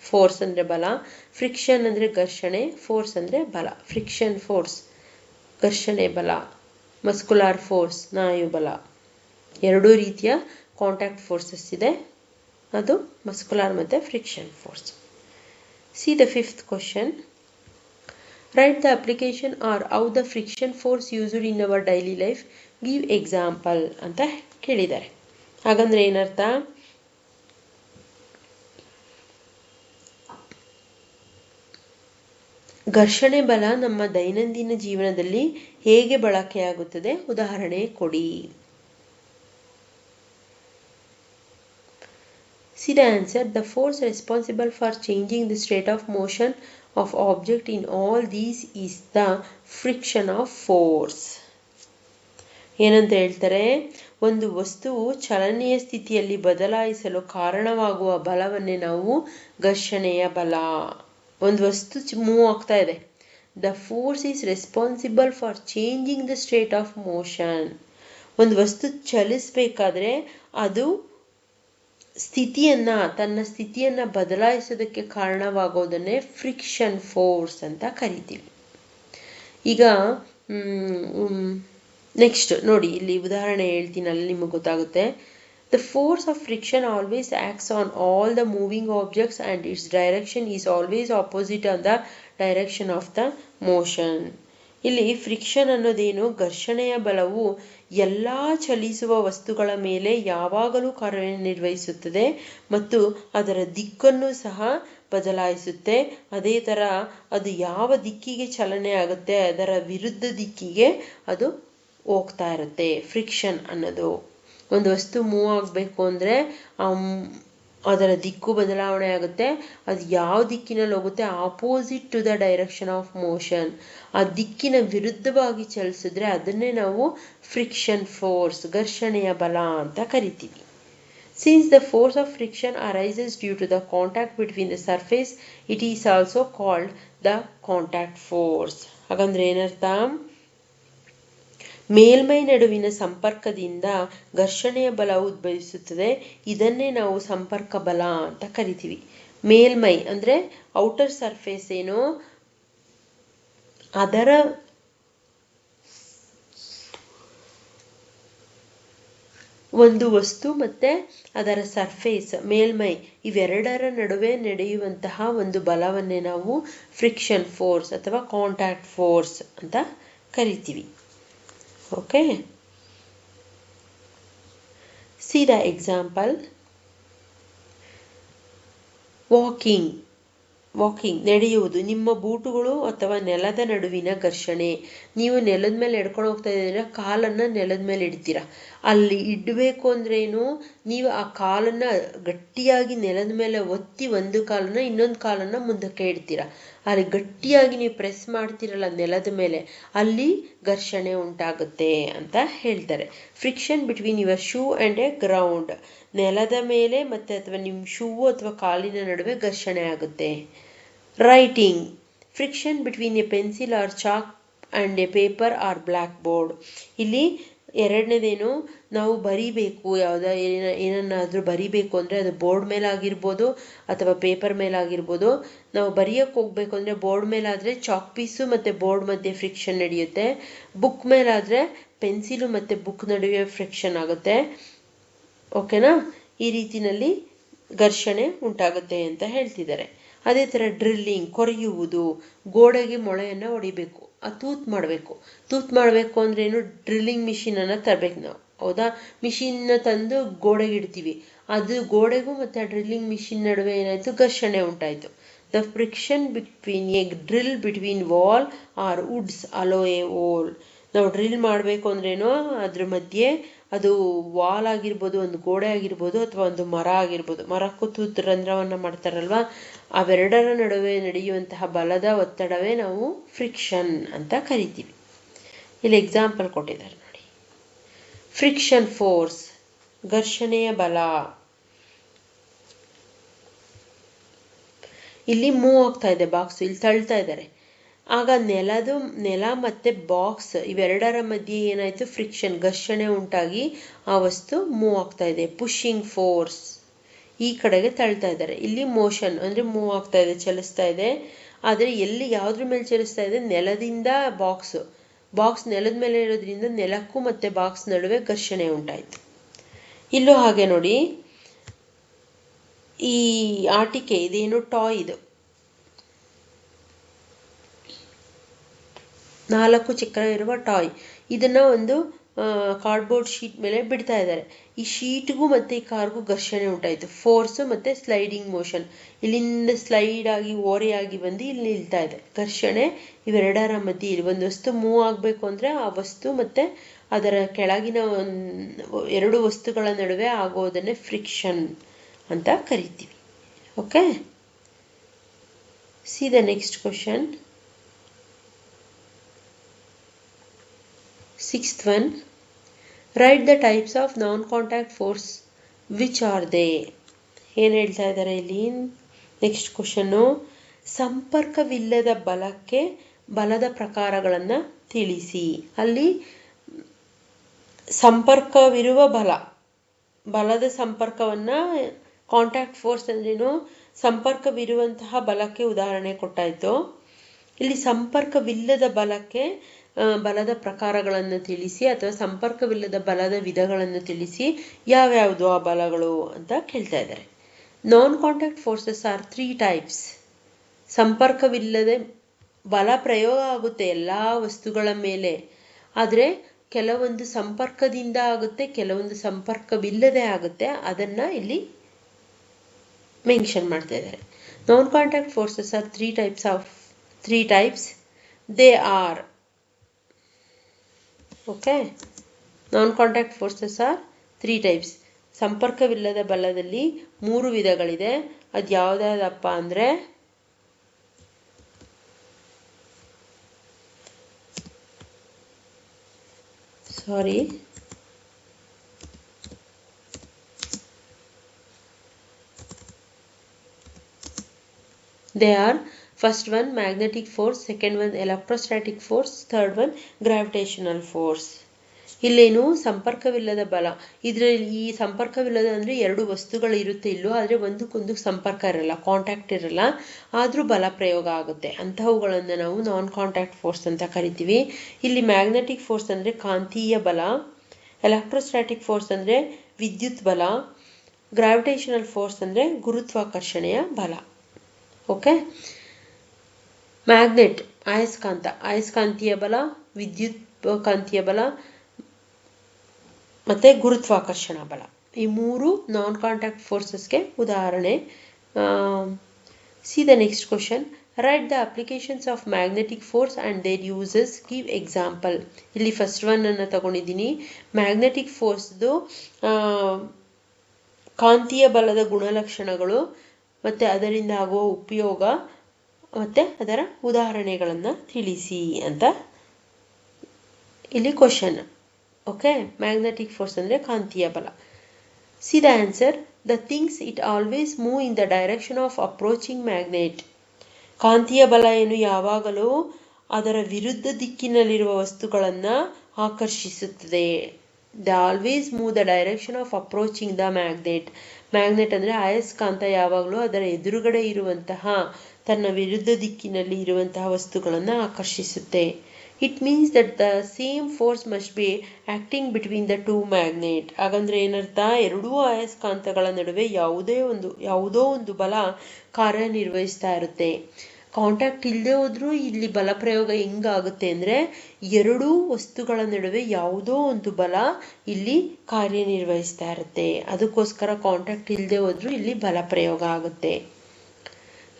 ಫೋರ್ಸ್ ಅಂದರೆ ಬಲ. ಫ್ರಿಕ್ಷನ್ ಅಂದರೆ ಘರ್ಷಣೆ, ಫೋರ್ಸ್ ಅಂದರೆ ಬಲ. ಫ್ರಿಕ್ಷನ್ ಫೋರ್ಸ್ ಘರ್ಷಣೆ ಬಲ, ಮಸ್ಕ್ಯುಲರ್ ಫೋರ್ಸ್ ಸ್ನಾಯು ಬಲ. ಎರಡೂ ರೀತಿಯ ಕಾಂಟ್ಯಾಕ್ಟ್ ಫೋರ್ಸಸ್ ಇದೆ, ಅದು ಮಸ್ಕುಲಾರ್ ಮತ್ತು friction force. C the fifth question. Write the application or how the friction force used in our daily life. Give example ಅಂತ ಕೇಳಿದ್ದಾರೆ. ಹಾಗಂದ್ರೆ ಏನರ್ಥ? ಘರ್ಷಣೆ ಬಲ ನಮ್ಮ ದೈನಂದಿನ ಜೀವನದಲ್ಲಿ ಹೇಗೆ ಬಳಕೆಯಾಗುತ್ತದೆ, ಉದಾಹರಣೆ ಕೊಡಿ. See the answer. The force responsible for changing the state of motion of object in all these is the friction of force. ಏನಂತ ಹೇಳ್ತಾರೆ? ಒಂದು ವಸ್ತುವು ಚಲನೆಯ ಸ್ಥಿತಿಯಲ್ಲಿ ಬದಲಾಯಿಸಲು ಕಾರಣವಾಗುವ ಬಲವನ್ನೇ ನಾವು ಘರ್ಷಣೆಯ ಬಲ. ಒಂದು ವಸ್ತು ಮೂವ್ ಆಗ್ತಾ ಇದೆ. The force is responsible for changing the state of motion. ಒಂದು ವಸ್ತು ಚಲಿಸಬೇಕಾದ್ರೆ ಅದು ತನ್ನ ಸ್ಥಿತಿಯನ್ನು ಬದಲಾಯಿಸೋದಕ್ಕೆ ಕಾರಣವಾಗೋದನ್ನೇ ಫ್ರಿಕ್ಷನ್ ಫೋರ್ಸ್ ಅಂತ ಕರಿತೀವಿ. ಈಗ ನೆಕ್ಸ್ಟ್ ನೋಡಿ, ಇಲ್ಲಿ ಉದಾಹರಣೆ ಹೇಳ್ತೀನಿ, ಅಲ್ಲಿ ನಿಮಗೆ ಗೊತ್ತಾಗುತ್ತೆ. The force of friction always acts on all the moving objects and it's direction is always opposite on the direction of the motion. ಇಲ್ಲಿ ಫ್ರಿಕ್ಷನ್ ಅನ್ನೋದೇನು? ಘರ್ಷಣೆಯ ಬಲವು ಎಲ್ಲ ಚಲಿಸುವ ವಸ್ತುಗಳ ಮೇಲೆ ಯಾವಾಗಲೂ ಕಾರ್ಯನಿರ್ವಹಿಸುತ್ತದೆ ಮತ್ತು ಅದರ ದಿಕ್ಕನ್ನು ಸಹ ಬದಲಾಯಿಸುತ್ತೆ. ಅದೇ ಥರ ಅದು ಯಾವ ದಿಕ್ಕಿಗೆ ಚಲನೆ ಆಗುತ್ತೆ ಅದರ ವಿರುದ್ಧ ದಿಕ್ಕಿಗೆ ಅದು ಹೋಗ್ತಾ ಇರುತ್ತೆ. ಫ್ರಿಕ್ಷನ್ ಅನ್ನೋದು ಒಂದು ವಸ್ತು ಮೂವ್ ಆಗಬೇಕು ಅಂದರೆ ಅದರ ದಿಕ್ಕು ಬದಲಾವಣೆ ಆಗುತ್ತೆ. ಅದು ಯಾವ ದಿಕ್ಕಿನಲ್ಲಿ ಹೋಗುತ್ತೆ? Opposite to the direction of motion. ಆ ದಿಕ್ಕಿನ ವಿರುದ್ಧವಾಗಿ ಚಲಿಸಿದ್ರೆ ಅದನ್ನೇ ನಾವು ಫ್ರಿಕ್ಷನ್ ಫೋರ್ಸ್, ಘರ್ಷಣೆಯ ಬಲ ಅಂತ ಕರಿತೀವಿ. Since the force of friction arises due to the contact between the surface, it is also called the contact force. ಹಾಗಂದ್ರೆ ಏನರ್ಥ? ಮೇಲ್ಮೈ ನಡುವಿನ ಸಂಪರ್ಕದಿಂದ ಘರ್ಷಣೆಯ ಬಲ ಉದ್ಭವಿಸುತ್ತದೆ. ಇದನ್ನೇ ನಾವು ಸಂಪರ್ಕ ಬಲ ಅಂತ ಕರಿತೀವಿ. ಮೇಲ್ಮೈ ಅಂದರೆ ಔಟರ್ ಸರ್ಫೇಸ್ ಏನೋ ಅದರ ಒಂದು ವಸ್ತು ಮತ್ತೆ ಅದರ ಸರ್ಫೇಸ್ ಮೇಲ್ಮೈ ಇವೆರಡರ ನಡುವೆ ನಡೆಯುವಂತಹ ಒಂದು ಬಲವನ್ನೇ ನಾವು ಫ್ರಿಕ್ಷನ್ ಫೋರ್ಸ್ ಅಥವಾ ಕಾಂಟ್ಯಾಕ್ಟ್ ಫೋರ್ಸ್ ಅಂತ ಕರಿತೀವಿ. Okay, see the example. Walking ನಡೆಯುವುದು. ನಿಮ್ಮ ಬೂಟುಗಳು ಅಥವಾ ನೆಲದ ನಡುವಿನ ಘರ್ಷಣೆ. ನೀವು ನೆಲದ ಮೇಲೆ ಎಡ್ಕೊಂಡು ಹೋಗ್ತಾ ಇದ್ದೀರಾ, ಕಾಲನ್ನು ನೆಲದ ಮೇಲೆ ಇಡ್ತೀರಾ. ಅಲ್ಲಿ ಇಡಬೇಕು ಅಂದ್ರೇನು? ನೀವು ಆ ಕಾಲನ್ನು ಗಟ್ಟಿಯಾಗಿ ನೆಲದ ಮೇಲೆ ಒತ್ತಿ ಒಂದು ಕಾಲನ್ನು ಇನ್ನೊಂದು ಕಾಲನ್ನು ಮುಂದಕ್ಕೆ ಇಡ್ತೀರಾ. ಅಲ್ಲಿ ಗಟ್ಟಿಯಾಗಿ ನೀವು ಪ್ರೆಸ್ ಮಾಡ್ತೀರಲ್ಲ ನೆಲದ ಮೇಲೆ, ಅಲ್ಲಿ ಘರ್ಷಣೆ ಉಂಟಾಗುತ್ತೆ ಅಂತ ಹೇಳ್ತಾರೆ. Friction between your shoe and A ground. ನೆಲದ ಮೇಲೆ ಮತ್ತೆ ಅಥವಾ ನಿಮ್ಮ ಶೂ ಅಥವಾ ಕಾಲಿನ ನಡುವೆ ಘರ್ಷಣೆ ಆಗುತ್ತೆ. Writing. Friction between a pencil or chalk and a paper or blackboard. ಇಲ್ಲಿ ಎರಡನೇದೇನು? ನಾವು ಬರಿಬೇಕು, ಏನನ್ನಾದರೂ ಬರಿಬೇಕು ಅಂದರೆ ಅದು ಬೋರ್ಡ್ ಮೇಲಾಗಿರ್ಬೋದು ಅಥವಾ ಪೇಪರ್ ಮೇಲಾಗಿರ್ಬೋದು. ನಾವು ಬರೆಯೋಕ್ಕೆ ಹೋಗ್ಬೇಕು ಅಂದರೆ ಬೋರ್ಡ್ ಮೇಲಾದರೆ ಚಾಕ್ ಪೀಸು ಮತ್ತು ಬೋರ್ಡ್ ಮಧ್ಯೆ ಫ್ರಿಕ್ಷನ್ ನಡೆಯುತ್ತೆ. ಬುಕ್ ಮೇಲಾದರೆ ಪೆನ್ಸಿಲು ಮತ್ತು ಬುಕ್ ನಡುವೆ ಫ್ರಿಕ್ಷನ್ ಆಗುತ್ತೆ. ಓಕೆನಾ? ಈ ರೀತಿಯಲ್ಲಿ ಘರ್ಷಣೆ ಉಂಟಾಗುತ್ತೆ ಅಂತ ಹೇಳ್ತಿದ್ದಾರೆ. ಅದೇ ಥರ ಡ್ರಿಲ್ಲಿಂಗ್, ಕೊರೆಯುವುದು. ಗೋಡೆಗೆ ಮೊಳೆಯನ್ನು ಹೊಡಿಬೇಕು, ತೂತ್ ಮಾಡಬೇಕು ಅಂದ್ರೇನು? ಡ್ರಿಲ್ಲಿಂಗ್ ಮಿಷಿನನ್ನು ತರಬೇಕು ನಾವು, ಹೌದಾ? ಮಿಷಿನ್ನ ತಂದು ಗೋಡೆಗೆ ಇಡ್ತೀವಿ. ಅದು ಗೋಡೆಗೂ ಮತ್ತು ಆ ಡ್ರಿಲ್ಲಿಂಗ್ ಮಿಷಿನ್ ನಡುವೆ ಏನಾಯಿತು? ಘರ್ಷಣೆ ಉಂಟಾಯಿತು. The friction between a drill between wall or woods allow a hole. ನಾವು ಡ್ರಿಲ್ ಮಾಡಬೇಕು ಅಂದ್ರೇನು? ಅದ್ರ ಮಧ್ಯೆ ಅದು ವಾಲ್ ಆಗಿರ್ಬೋದು, ಒಂದು ಗೋಡೆ ಆಗಿರ್ಬೋದು ಅಥವಾ ಒಂದು ಮರ ಆಗಿರ್ಬೋದು. ಮರಕ್ಕೂ ತೂತ್ ರಂಧ್ರವನ್ನು ಮಾಡ್ತಾರಲ್ವ, ಅವೆರಡರ ನಡುವೆ ನಡೆಯುವಂತಹ ಬಲದ ಒತ್ತಡವೇ ನಾವು ಫ್ರಿಕ್ಷನ್ ಅಂತ ಕರಿತೀವಿ. ಇಲ್ಲಿ ಎಕ್ಸಾಂಪಲ್ ಕೊಟ್ಟಿದ್ದಾರೆ ನೋಡಿ. ಫ್ರಿಕ್ಷನ್ ಫೋರ್ಸ್, ಘರ್ಷಣೆಯ ಬಲ. ಇಲ್ಲಿ ಮೂವ್ ಆಗ್ತಾ ಇದೆ ಬಾಕ್ಸ್, ಇಲ್ಲಿ ತಳ್ತಾ ಇದ್ದಾರೆ. ಆಗ ನೆಲ ಮತ್ತೆ ಬಾಕ್ಸ್ ಇವೆರಡರ ಮಧ್ಯೆ ಏನಾಯಿತು? ಫ್ರಿಕ್ಷನ್, ಘರ್ಷಣೆ ಉಂಟಾಗಿ ಆ ವಸ್ತು ಮೂವ್ ಆಗ್ತಾ ಇದೆ. ಪುಷಿಂಗ್ ಫೋರ್ಸ್, ಈ ಕಡೆಗೆ ತಳ್ತಾ ಇದ್ದಾರೆ. ಇಲ್ಲಿ ಮೋಷನ್ ಅಂದರೆ ಮೂವ್ ಆಗ್ತಾ ಇದೆ, ಚಲಿಸ್ತಾ ಇದೆ. ಆದರೆ ಎಲ್ಲಿ ಯಾವುದ್ರ ಮೇಲೆ ಚಲಿಸ್ತಾ ಇದೆ? ನೆಲದಿಂದ ಬಾಕ್ಸ್ ನೆಲದ ಮೇಲೆ ಇರೋದ್ರಿಂದ ನೆಲಕ್ಕೂ ಮತ್ತು ಬಾಕ್ಸ್ ನಡುವೆ ಘರ್ಷಣೆ ಉಂಟಾಯಿತು. ಇಲ್ಲೂ ಹಾಗೆ ನೋಡಿ, ಈ ಆಟಿಕೆ ಇದೇನು ಟಾಯ್, ಇದು 4 ಚಕ್ರ ಇರುವ ಟಾಯ್. ಇದನ್ನ ಒಂದು ಕಾರ್ಡ್ಬೋರ್ಡ್ ಶೀಟ್ ಮೇಲೆ ಬಿಡ್ತಾ ಇದ್ದಾರೆ. ಈ ಶೀಟ್ಗೂ ಮತ್ತೆ ಈ ಕಾರ್ಗೂ ಘರ್ಷಣೆ ಉಂಟಾಯಿತು, ಫೋರ್ಸ್ ಮತ್ತೆ ಸ್ಲೈಡಿಂಗ್ ಮೋಷನ್. ಇಲ್ಲಿಂದ ಸ್ಲೈಡ್ ಆಗಿ ಓರೆಯಾಗಿ ಬಂದು ಇಲ್ಲಿ ನಿಲ್ತಾ ಇದೆ. ಘರ್ಷಣೆ ಇವೆರಡರ ಮಧ್ಯೆ ಇಲ್ಲಿ ಒಂದು ವಸ್ತು ಮೂವ್ ಆಗಬೇಕು ಅಂದರೆ ಆ ವಸ್ತು ಮತ್ತೆ ಅದರ ಕೆಳಗಿನ ಎರಡು ವಸ್ತುಗಳ ನಡುವೆ ಆಗೋದನ್ನೇ ಫ್ರಿಕ್ಷನ್ ಅಂತ ಕರಿತೀವಿ. Okay, see the next question. 6th one, write the types of non-contact force, which are they? ಏನು ಹೇಳ್ತಾ ಇದ್ದಾರೆ ಇಲ್ಲಿ? ನೆಕ್ಸ್ಟ್ ಕ್ವಶನ್ನು, ಸಂಪರ್ಕವಿಲ್ಲದ ಬಲಕ್ಕೆ ಬಲದ ಪ್ರಕಾರಗಳನ್ನು ತಿಳಿಸಿ. ಅಲ್ಲಿ ಸಂಪರ್ಕವಿರುವ ಬಲದ ಸಂಪರ್ಕವನ್ನು, ಕಾಂಟ್ಯಾಕ್ಟ್ ಫೋರ್ಸ್ ಅಂದ್ರೇನು, ಸಂಪರ್ಕವಿರುವಂತಹ ಬಲಕ್ಕೆ ಉದಾಹರಣೆ ಕೊಟ್ಟಾಯಿತು. ಇಲ್ಲಿ ಸಂಪರ್ಕವಿಲ್ಲದ ಬಲಕ್ಕೆ ಬಲದ ಪ್ರಕಾರಗಳನ್ನು ತಿಳಿಸಿ ಅಥವಾ ಸಂಪರ್ಕವಿಲ್ಲದ ಬಲದ ವಿಧಗಳನ್ನು ತಿಳಿಸಿ. ಯಾವ್ಯಾವುದು ಆ ಬಲಗಳು ಅಂತ ಕೇಳ್ತಾ ಇದ್ದಾರೆ. Non contact forces are 3 types. ಸಂಪರ್ಕವಿಲ್ಲದೆ ಬಲ ಪ್ರಯೋಗ ಆಗುತ್ತೆ ಎಲ್ಲ ವಸ್ತುಗಳ ಮೇಲೆ, ಆದರೆ ಕೆಲವೊಂದು ಸಂಪರ್ಕದಿಂದ ಆಗುತ್ತೆ, ಕೆಲವೊಂದು ಸಂಪರ್ಕವಿಲ್ಲದೆ ಆಗುತ್ತೆ. ಅದನ್ನ ಇಲ್ಲಿ ಮೆನ್ಷನ್ ಮಾಡ್ತಾ ಇದ್ದಾರೆ. Non contact forces are 3 types. They are, okay, non contact forces are 3 types. ಸಂಪರ್ಕವಿಲ್ಲದ ಬಲದಲ್ಲಿ 3 ವಿಧಗಳಿದೆ. ಅದು ಯಾವುದಾದಪ್ಪ ಅಂದರೆ, they are, first one magnetic force, second one electrostatic force, third one gravitational force. ಇಲ್ಲೇನು ಸಂಪರ್ಕವಿಲ್ಲದ ಬಲ, ಇದರಲ್ಲಿ ಈ ಸಂಪರ್ಕವಿಲ್ಲದ ಅಂದರೆ 2 ವಸ್ತುಗಳು ಇರುತ್ತೆ ಇಲ್ಲೂ, ಆದರೆ ಒಂದಕ್ಕೊಂದು ಸಂಪರ್ಕ ಇರಲ್ಲ, ಕಾಂಟ್ಯಾಕ್ಟ್ ಇರಲ್ಲ, ಆದರೂ ಬಲ ಪ್ರಯೋಗ ಆಗುತ್ತೆ. ಅಂಥವುಗಳನ್ನು ನಾವು ನಾನ್ ಕಾಂಟ್ಯಾಕ್ಟ್ ಫೋರ್ಸ್ ಅಂತ ಕರಿತೀವಿ. ಇಲ್ಲಿ ಮ್ಯಾಗ್ನೆಟಿಕ್ ಫೋರ್ಸ್ ಅಂದರೆ ಕಾಂತೀಯ ಬಲ, ಎಲೆಕ್ಟ್ರೋಸ್ಟ್ಯಾಟಿಕ್ ಫೋರ್ಸ್ ಅಂದರೆ ವಿದ್ಯುತ್ ಬಲ, ಗ್ರಾವಿಟೇಷನಲ್ ಫೋರ್ಸ್ ಅಂದರೆ ಗುರುತ್ವಾಕರ್ಷಣೆಯ ಬಲ. ಓಕೆ, ಮ್ಯಾಗ್ನೆಟ್ ಅಯಸ್ಕಾಂತೀಯ ಬಲ, ವಿದ್ಯುತ್ ಕಾಂತೀಯ ಬಲ ಮತ್ತೆ ಗುರುತ್ವಾಕರ್ಷಣ ಬಲ, ಈ 3 ನಾನ್ ಕಾಂಟ್ಯಾಕ್ಟ್ ಫೋರ್ಸಸ್ಗೆ ಉದಾಹರಣೆ. See the next question. Write the applications of magnetic force and their uses, give example. ಇಲ್ಲಿ ಫಸ್ಟ್ ಒನ್ ಅನ್ನು ತಗೊಂಡಿದ್ದೀನಿ. ಮ್ಯಾಗ್ನೆಟಿಕ್ ಫೋರ್ಸ್ದು ಕಾಂತೀಯ ಬಲದ ಗುಣಲಕ್ಷಣಗಳು ಮತ್ತು ಅದರಿಂದ ಆಗುವ ಉಪಯೋಗ ಮತ್ತು ಅದರ ಉದಾಹರಣೆಗಳನ್ನು ತಿಳಿಸಿ ಅಂತ ಇಲ್ಲಿ ಕ್ವಶನ್. ಓಕೆ, ಮ್ಯಾಗ್ನೆಟಿಕ್ ಫೋರ್ಸ್ ಅಂದರೆ ಕಾಂತೀಯ ಬಲ. C the answer. The things it always move in the direction of approaching magnet. ಕಾಂತೀಯ ಬಲ ಏನು ಯಾವಾಗಲೂ ಅದರ ವಿರುದ್ಧ ದಿಕ್ಕಿನಲ್ಲಿರುವ ವಸ್ತುಗಳನ್ನು ಆಕರ್ಷಿಸುತ್ತದೆ. The always move the direction of approaching the magnet. Magnet ಅಂದರೆ ಅಯಸ್ಕಾಂತ ಯಾವಾಗಲೂ ಅದರ ಎದುರುಗಡೆ ಇರುವಂತಹ ತನ್ನ ವಿರುದ್ಧ ದಿಕ್ಕಿನಲ್ಲಿ ಇರುವಂತಹ ವಸ್ತುಗಳನ್ನು ಆಕರ್ಷಿಸುತ್ತೆ. It means that the same force must be acting between the 2 magnet. ಹಾಗಂದ್ರೆ ಏನರ್ಥ? ಎರಡೂ ಅಯಸ್ಕಾಂತಗಳ ನಡುವೆ ಯಾವುದೋ ಒಂದು ಬಲ ಕಾರ್ಯನಿರ್ವಹಿಸ್ತಾ ಇರುತ್ತೆ. ಕಾಂಟ್ಯಾಕ್ಟ್ ಇಲ್ಲದೆ ಹೋದ್ರೂ ಇಲ್ಲಿ ಬಲ ಪ್ರಯೋಗ ಹೆಂಗಾಗುತ್ತೆ ಅಂದರೆ, ಎರಡೂ ವಸ್ತುಗಳ ನಡುವೆ ಯಾವುದೋ ಒಂದು ಬಲ ಇಲ್ಲಿ ಕಾರ್ಯನಿರ್ವಹಿಸ್ತಾ ಇರುತ್ತೆ. ಅದಕ್ಕೋಸ್ಕರ ಕಾಂಟ್ಯಾಕ್ಟ್ ಇಲ್ಲದೆ ಹೋದ್ರೂ ಇಲ್ಲಿ ಬಲ ಪ್ರಯೋಗ ಆಗುತ್ತೆ.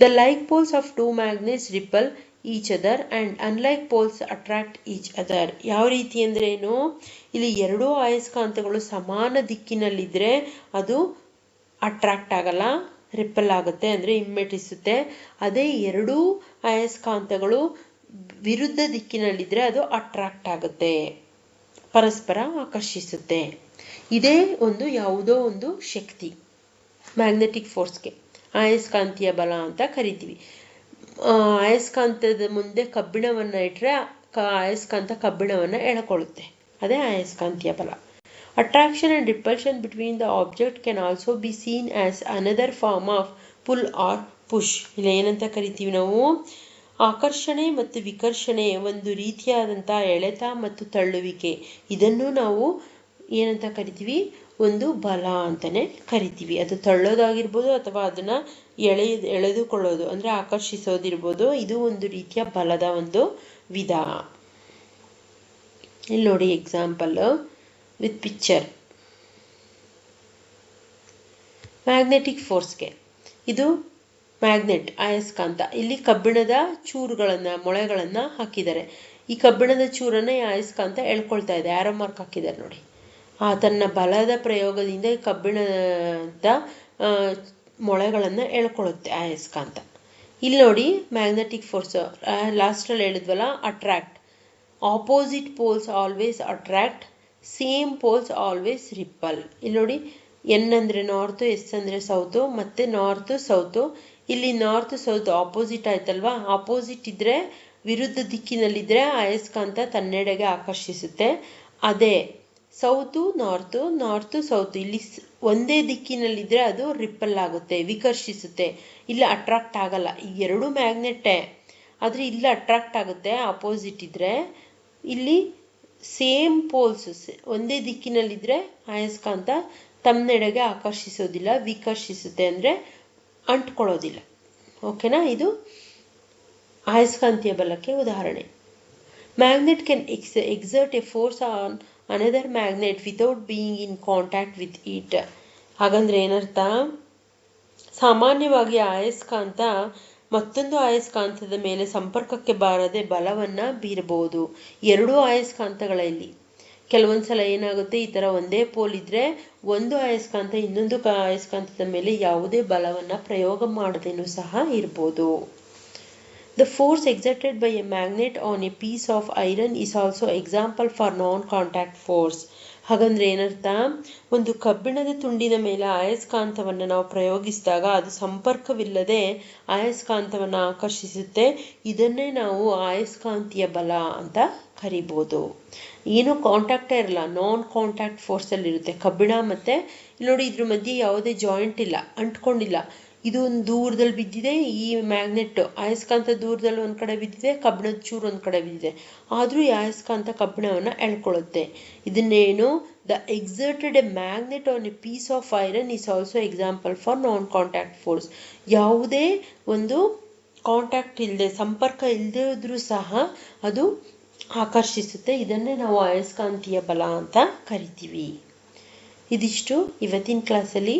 The like poles of 2 magnets repel each other and unlike poles attract each other. ಯಾವ ರೀತಿ ಅಂದರೆ ಏನು, ಇಲ್ಲಿ ಎರಡೂ ಅಯಸ್ಕಾಂತಗಳು ಸಮಾನ ದಿಕ್ಕಿನಲ್ಲಿದ್ದರೆ ಅದು ಅಟ್ರಾಕ್ಟ್ ಆಗಲ್ಲ, ರಿಪಲ್ ಆಗುತ್ತೆ, ಅಂದರೆ ಹಿಮ್ಮೆಟ್ಟಿಸುತ್ತೆ. ಅದೇ ಎರಡೂ ಅಯಸ್ಕಾಂತಗಳು ವಿರುದ್ಧ ದಿಕ್ಕಿನಲ್ಲಿದ್ದರೆ ಅದು ಅಟ್ರಾಕ್ಟ್ ಆಗುತ್ತೆ, ಪರಸ್ಪರ ಆಕರ್ಷಿಸುತ್ತೆ. ಇದೇ ಯಾವುದೋ ಒಂದು ಶಕ್ತಿ ಮ್ಯಾಗ್ನೆಟಿಕ್ ಫೋರ್ಸ್ಗೆ ಅಯಸ್ಕಾಂತೀಯ ಬಲ ಅಂತ ಕರಿತೀವಿ. ಅಯಸ್ಕಾಂತದ ಮುಂದೆ ಕಬ್ಬಿಣವನ್ನು ಇಟ್ಟರೆ ಅಯಸ್ಕಾಂತ ಕಬ್ಬಿಣವನ್ನು ಎಳ್ಕೊಳ್ಳುತ್ತೆ, ಅದೇ ಅಯಸ್ಕಾಂತೀಯ ಬಲ. Attraction and repulsion between the object can also be seen as another form of pull or push. ಇಲ್ಲ ಏನಂತ ಕರಿತೀವಿ ನಾವು? ಆಕರ್ಷಣೆ ಮತ್ತು ವಿಕರ್ಷಣೆ ಒಂದು ರೀತಿಯಾದಂಥ ಎಳೆತ ಮತ್ತು ತಳ್ಳುವಿಕೆ. ಇದನ್ನು ನಾವು ಏನಂತ ಕರಿತೀವಿ? ಒಂದು ಬಲ ಅಂತಲೇ ಕರಿತೀವಿ. ಅದು ತಳ್ಳೋದಾಗಿರ್ಬೋದು ಅಥವಾ ಅದನ್ನು ಎಳೆದುಕೊಳ್ಳೋದು ಅಂದರೆ ಆಕರ್ಷಿಸೋದಿರ್ಬೋದು. ಇದು ಒಂದು ರೀತಿಯ ಬಲದ ಒಂದು ವಿಧ. ಇಲ್ಲಿ ನೋಡಿ ಎಕ್ಸಾಂಪಲ್ ವಿತ್ ಪಿಕ್ಚರ್. ಮ್ಯಾಗ್ನೆಟಿಕ್ ಫೋರ್ಸ್ಗೆ ಇದು ಮ್ಯಾಗ್ನೆಟ್ ಅಯಸ್ಕಾಂತ. ಇಲ್ಲಿ ಕಬ್ಬಿಣದ ಚೂರುಗಳನ್ನು ಮೊಳೆಗಳನ್ನು ಹಾಕಿದ್ದಾರೆ. ಈ ಕಬ್ಬಿಣದ ಚೂರನ್ನು ಅಯಸ್ಕಾಂತ ಎಳ್ಕೊಳ್ತಾ ಇದೆ. ಆರೋ ಮಾರ್ಕ್ ಹಾಕಿದ್ದಾರೆ ನೋಡಿ. ತನ್ನ ಬಲದ ಪ್ರಯೋಗದಿಂದ ಕಬ್ಬಿಣದ ಮೊಳೆಗಳನ್ನು ಎಳ್ಕೊಳ್ಳುತ್ತೆ ಅಯಸ್ಕಾಂತ. ಇಲ್ಲಿ ನೋಡಿ ಮ್ಯಾಗ್ನೆಟಿಕ್ ಫೋರ್ಸ್ ಲಾಸ್ಟಲ್ಲಿ ಹೇಳಿದ್ವಲ್ಲ, attract. Opposite poles always attract, same poles always repel. ಇಲ್ಲಿ ನೋಡಿ, ಎನ್ ಅಂದರೆ ನಾರ್ತು, ಎಸ್ ಅಂದರೆ ಸೌತು, ಮತ್ತು ನಾರ್ತು ಸೌತು. ಇಲ್ಲಿ ನಾರ್ತ್ ಸೌತ್ ಆಪೋಸಿಟ್ ಆಯ್ತಲ್ವಾ. ಆಪೋಸಿಟ್ ಇದ್ದರೆ, ವಿರುದ್ಧ ದಿಕ್ಕಿನಲ್ಲಿದ್ದರೆ ಅಯಸ್ಕಾಂತ ತನ್ನೆಡೆಗೆ ಆಕರ್ಷಿಸುತ್ತೆ. ಅದೇ ಸೌತು ನಾರ್ತು, ನಾರ್ತು ಸೌತು ಇಲ್ಲಿ ಒಂದೇ ದಿಕ್ಕಿನಲ್ಲಿದ್ದರೆ ಅದು ರಿಪಲ್ ಆಗುತ್ತೆ, ವಿಕರ್ಷಿಸುತ್ತೆ. ಇಲ್ಲಿ ಅಟ್ರಾಕ್ಟ್ ಆಗಲ್ಲ. ಈ ಎರಡು ಮ್ಯಾಗ್ನೆಟ್ಟೇ, ಆದರೆ ಇಲ್ಲಿ ಅಟ್ರಾಕ್ಟ್ ಆಗುತ್ತೆ ಆಪೋಸಿಟ್ ಇದ್ದರೆ. ಇಲ್ಲಿ ಸೇಮ್ ಪೋಲ್ಸ್ ಒಂದೇ ದಿಕ್ಕಿನಲ್ಲಿದ್ದರೆ ಅಯಸ್ಕಾಂತ ತನ್ನೆಡೆಗೆ ಆಕರ್ಷಿಸೋದಿಲ್ಲ, ವಿಕರ್ಷಿಸುತ್ತೆ ಅಂದರೆ ಅಂಟ್ಕೊಳ್ಳೋದಿಲ್ಲ. ಓಕೆನಾ? ಇದು ಅಯಸ್ಕಾಂತೀಯ ಬಲಕ್ಕೆ ಉದಾಹರಣೆ. Magnet can exert A force on another magnet without being in contact with it. ಹಾಗಂದ್ರೆ ಏನರ್ಥ? ಸಾಮಾನ್ಯವಾಗಿ ಅಯಸ್ಕಾಂತ ಮತ್ತೊಂದು ಅಯಸ್ಕಾಂತದ ಮೇಲೆ ಸಂಪರ್ಕಕ್ಕೆ ಬಾರದೆ ಬಲವನ್ನು ಬೀರಬಹುದು. ಎರಡೂ ಅಯಸ್ಕಾಂತಗಳಲ್ಲಿ ಕೆಲವೊಂದು ಸಲ ಏನಾಗುತ್ತೆ, ಈ ಥರ ಒಂದೇ ಪೋಲ್ ಇದ್ದರೆ ಒಂದು ಅಯಸ್ಕಾಂತ ಇನ್ನೊಂದು ಅಯಸ್ಕಾಂತದ ಮೇಲೆ ಯಾವುದೇ ಬಲವನ್ನು ಪ್ರಯೋಗ ಮಾಡದೇನೂ ಸಹ ಇರ್ಬೋದು. The force exerted by a magnet on a piece of iron is also example for non-contact force. ಹಾಗಂದ್ರೆ ಏನರ್ಥ? ಒಂದು ಕಬ್ಬಿಣದ ತುಂಡಿನ ಮೇಲೆ ಅಯಸ್ಕಾಂತವನ್ನು ನಾವು ಪ್ರಯೋಗಿಸಿದಾಗ ಅದು ಸಂಪರ್ಕವಿಲ್ಲದೆ ಅಯಸ್ಕಾಂತವನ್ನು ಆಕರ್ಷಿಸುತ್ತೆ. ಇದನ್ನೇ ನಾವು ಅಯಸ್ಕಾಂತೀಯ ಬಲ ಅಂತ ಕರಿಬೋದು. ಏನು ಕಾಂಟ್ಯಾಕ್ಟೇ ಇರಲ್ಲ, ನಾನ್ ಕಾಂಟ್ಯಾಕ್ಟ್ ಫೋರ್ಸಲ್ಲಿರುತ್ತೆ ಕಬ್ಬಿಣ. ಮತ್ತು ಇಲ್ಲಿ ನೋಡಿ, ಇದ್ರ ಮಧ್ಯೆ ಯಾವುದೇ ಜಾಯಿಂಟ್ ಇಲ್ಲ, ಅಂಟ್ಕೊಂಡಿಲ್ಲ. ಇದು ಒಂದು ದೂರದಲ್ಲಿ ಬಿದ್ದಿದೆ. ಈ ಮ್ಯಾಗ್ನೆಟ್ ಅಯಸ್ಕಾಂತ ದೂರದಲ್ಲಿ ಒಂದು ಕಡೆ ಬಿದ್ದಿದೆ, ಕಬ್ಬಿಣದ ಚೂರು ಒಂದು ಕಡೆ ಬಿದ್ದಿದೆ. ಆದರೂ ಈ ಅಯಸ್ಕಾಂತ ಕಬ್ಬಿಣವನ್ನು ಎಳ್ಕೊಳ್ಳುತ್ತೆ. ಇದನ್ನೇನು, the exerted a magnet on a piece of iron is also example for non contact force. ಯಾವುದೇ ಒಂದು ಕಾಂಟ್ಯಾಕ್ಟ್ ಇಲ್ಲದೆ, ಸಂಪರ್ಕ ಇಲ್ಲದೆ ಇದ್ರೂ ಸಹ ಅದು ಆಕರ್ಷಿಸುತ್ತೆ. ಇದನ್ನೇ ನಾವು ಅಯಸ್ಕಾಂತೀಯ ಬಲ ಅಂತ ಕರಿತೀವಿ. ಇದಿಷ್ಟು ಇವತ್ತಿನ ಕ್ಲಾಸಲ್ಲಿ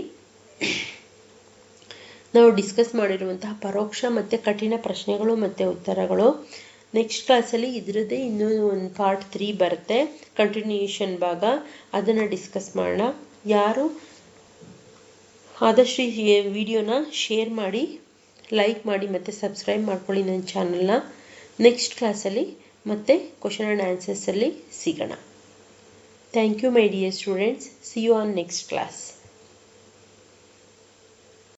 ನಾವು ಡಿಸ್ಕಸ್ ಮಾಡಿರುವಂತಹ ಪರೋಕ್ಷ ಮತ್ತು ಕಠಿಣ ಪ್ರಶ್ನೆಗಳು ಮತ್ತು ಉತ್ತರಗಳು. ನೆಕ್ಸ್ಟ್ ಕ್ಲಾಸಲ್ಲಿ ಇದರದ್ದೇ ಇನ್ನೂ ಒಂದು ಪಾರ್ಟ್ 3 ಬರುತ್ತೆ, ಕಂಟಿನ್ಯೂಷನ್ ಭಾಗ. ಅದನ್ನು ಡಿಸ್ಕಸ್ ಮಾಡೋಣ. ಯಾರು ಆದಷ್ಟು ಈ ವಿಡಿಯೋನ ಶೇರ್ ಮಾಡಿ, ಲೈಕ್ ಮಾಡಿ ಮತ್ತು ಸಬ್ಸ್ಕ್ರೈಬ್ ಮಾಡ್ಕೊಳ್ಳಿ ನನ್ನ ಚಾನಲ್ನ. ನೆಕ್ಸ್ಟ್ ಕ್ಲಾಸಲ್ಲಿ ಮತ್ತೆ ಕ್ವಶನ್ ಆ್ಯಂಡ್ ಆನ್ಸರ್ಸಲ್ಲಿ ಸಿಗೋಣ. Thank you my dear students. See you on next class.